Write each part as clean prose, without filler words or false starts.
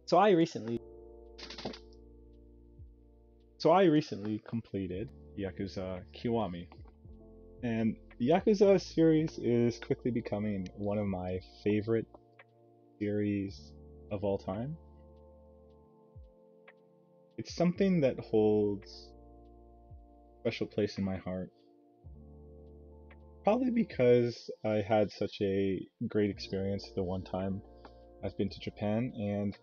So I recently so I recently completed Yakuza Kiwami. And the Yakuza series is quickly becoming one of my favorite series of all time. It's something that holds a special place in my heart. Probably because I had such a great experience the one time I've been to Japan, and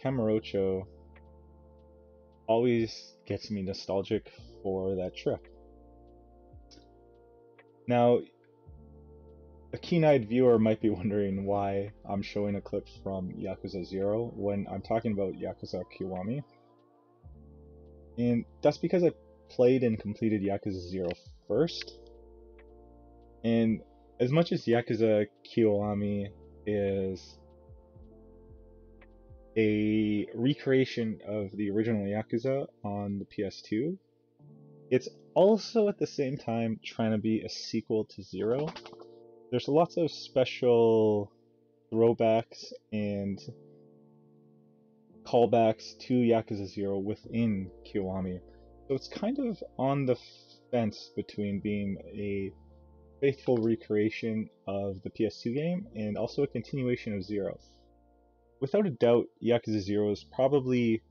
Kamurocho always gets me nostalgic for that trip. Now, a keen-eyed viewer might be wondering why I'm showing a clip from Yakuza 0 when I'm talking about Yakuza Kiwami. And that's because I played and completed Yakuza 0 first. And as much as Yakuza Kiwami is a recreation of the original Yakuza on the PS2, it's also at the same time trying to be a sequel to Zero. There's lots of special throwbacks and callbacks to Yakuza 0 within Kiwami. So it's kind of on the fence between being a faithful recreation of the PS2 game and also a continuation of Zero. Without a doubt, Yakuza 0 is probably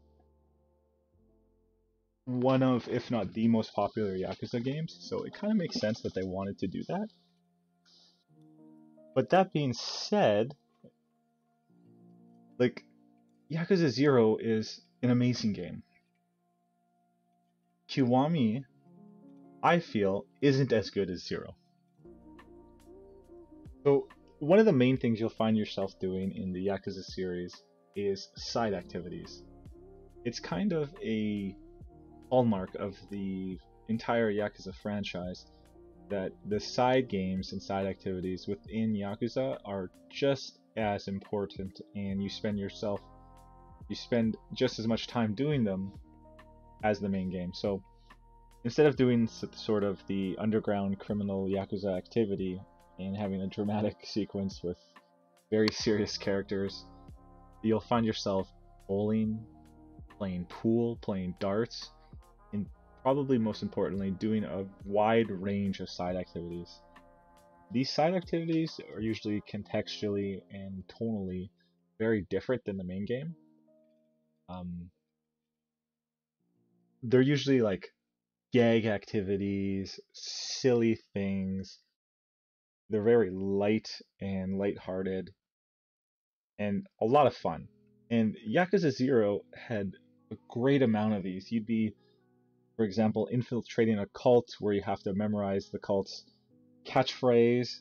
one of, if not the most popular Yakuza games, so it kind of makes sense that they wanted to do that. But that being said, like, Yakuza 0 is an amazing game. Kiwami, I feel, isn't as good as 0. So, one of the main things you'll find yourself doing in the Yakuza series is side activities. It's kind of a hallmark of the entire Yakuza franchise that the side games and side activities within Yakuza are just as important, and you spend just as much time doing them as the main game. So instead of doing sort of the underground criminal Yakuza activity and having a dramatic sequence with very serious characters, you'll find yourself bowling, playing pool, playing darts, and probably most importantly, doing a wide range of side activities. These side activities are usually contextually and tonally very different than the main game. They're usually like gag activities, silly things. They're very light and lighthearted, and a lot of fun. And Yakuza 0 had a great amount of these. You'd be, for example, infiltrating a cult where you have to memorize the cult's catchphrase.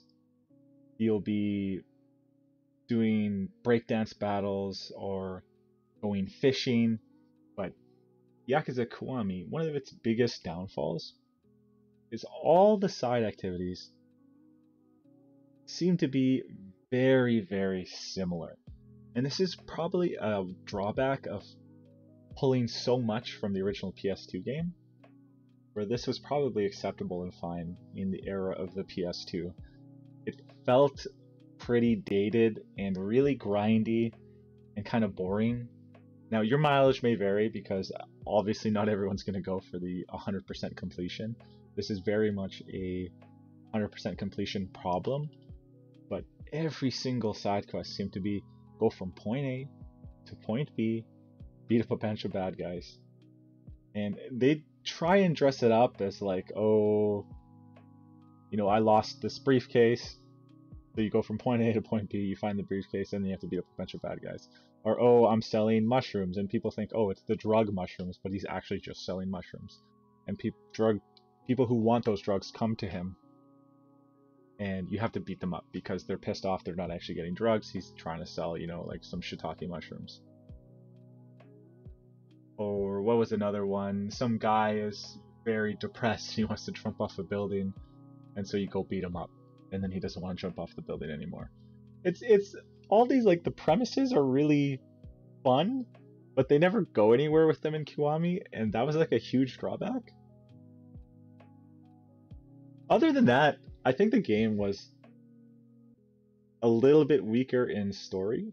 You'll be doing breakdance battles or going fishing. But Yakuza Kiwami, one of its biggest downfalls is all the side activities seem to be very, very similar. And this is probably a drawback of pulling so much from the original PS2 game, where this was probably acceptable and fine in the era of the PS2. It felt pretty dated and really grindy and kind of boring. Now, your mileage may vary because obviously not everyone's going to go for the 100% completion. This is very much a 100% completion problem, but every single side quest seemed to be go from point A to point B, beat up a bunch of bad guys. And they try and dress it up as like, oh, I lost this briefcase. So you go from point A to point B, you find the briefcase, and then you have to beat up a bunch of bad guys. Or, oh, I'm selling mushrooms, and people think, oh, it's the drug mushrooms, but he's actually just selling mushrooms. And people who want those drugs come to him, and you have to beat them up because they're pissed off they're not actually getting drugs. He's trying to sell, like some shiitake mushrooms. Or what was another one? Some guy is very depressed. He wants to jump off a building, and so you go beat him up, and then he doesn't want to jump off the building anymore. It's all these, like, the premises are really fun, but they never go anywhere with them in Kiwami, and that was like a huge drawback. Other than that, I think the game was a little bit weaker in story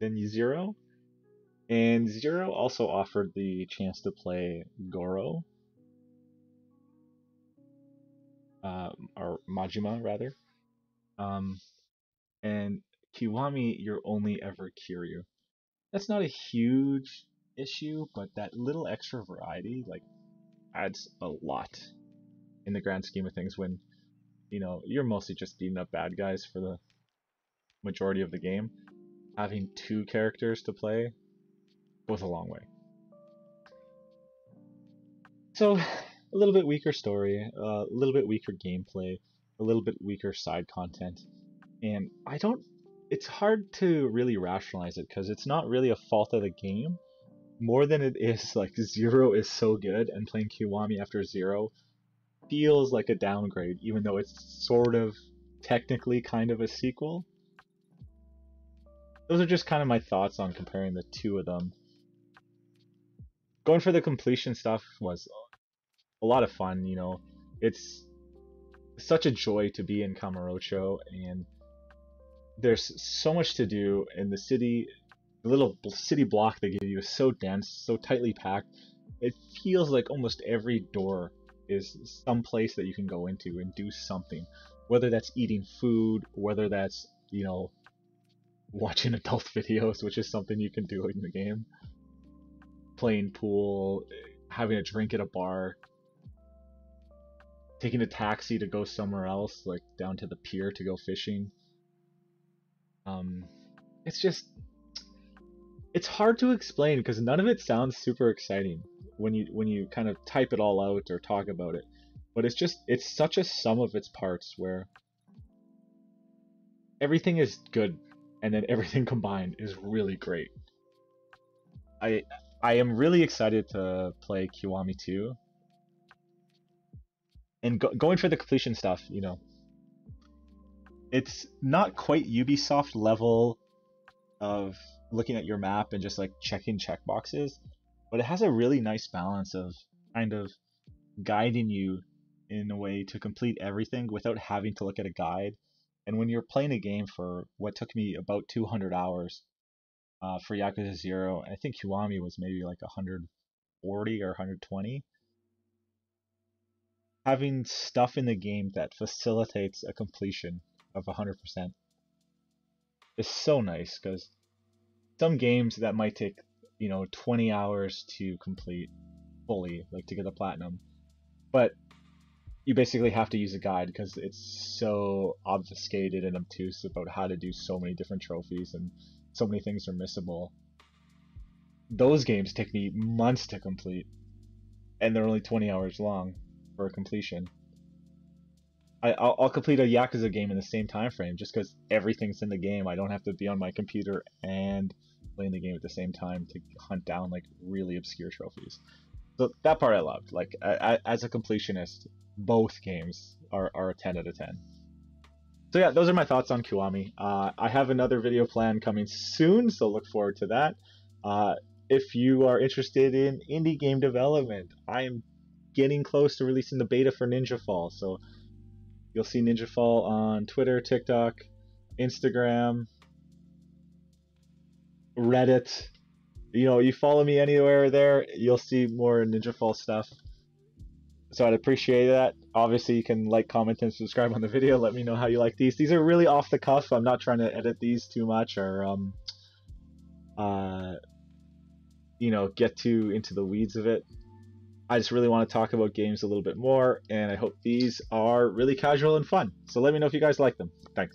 than Zero. And Zero also offered the chance to play Goro, or Majima rather. Um, and Kiwami, you're only ever Kiryu. That's not a huge issue, but that little extra variety like adds a lot in the grand scheme of things when, you're mostly just beating up bad guys for the majority of the game. Having two characters to play goes a long way. So, a little bit weaker story, a little bit weaker gameplay, a little bit weaker side content. And it's hard to really rationalize it because it's not really a fault of the game more than it is like Zero is so good and playing Kiwami after Zero feels like a downgrade, even though it's sort of technically kind of a sequel. Those are just kind of my thoughts on comparing the two of them. Going for the completion stuff was a lot of fun, It's such a joy to be in Kamurocho, and there's so much to do in the city. The little city block they give you is so dense, so tightly packed. It feels like almost every door is some place that you can go into and do something. Whether that's eating food, whether that's, watching adult videos, which is something you can do in the game. Playing pool, having a drink at a bar, taking a taxi to go somewhere else, like down to the pier to go fishing. It's hard to explain because none of it sounds super exciting when you kind of type it all out or talk about it. But it's such a sum of its parts where everything is good and then everything combined is really great. I am really excited to play Kiwami 2. And going for the completion stuff, it's not quite Ubisoft level of looking at your map and just like checking checkboxes, but it has a really nice balance of kind of guiding you in a way to complete everything without having to look at a guide. And when you're playing a game for what took me about 200 hours for Yakuza 0, I think Kiwami was maybe like 140 or 120. Having stuff in the game that facilitates a completion of 100% is so nice because some games that might take 20 hours to complete fully, like to get the platinum, but you basically have to use a guide because it's so obfuscated and obtuse about how to do so many different trophies and so many things are missable. Those games take me months to complete, and they're only 20 hours long for a completion. I'll complete a Yakuza game in the same time frame just because everything's in the game. I don't have to be on my computer and playing the game at the same time to hunt down like really obscure trophies. So that part I loved. Like as a completionist, both games are a 10 out of 10. So yeah, those are my thoughts on Kiwami. I have another video plan coming soon, so look forward to that. If you are interested in indie game development, I am getting close to releasing the beta for Ninja Fall, so you'll see Ninja Fall on Twitter, TikTok, Instagram, Reddit. You follow me anywhere there, you'll see more Ninja Fall stuff. So I'd appreciate that. Obviously, you can like, comment, and subscribe on the video. Let me know how you like these. These are really off the cuff. I'm not trying to edit these too much or get too into the weeds of it. I just really want to talk about games a little bit more, and I hope these are really casual and fun. So let me know if you guys like them. Thanks.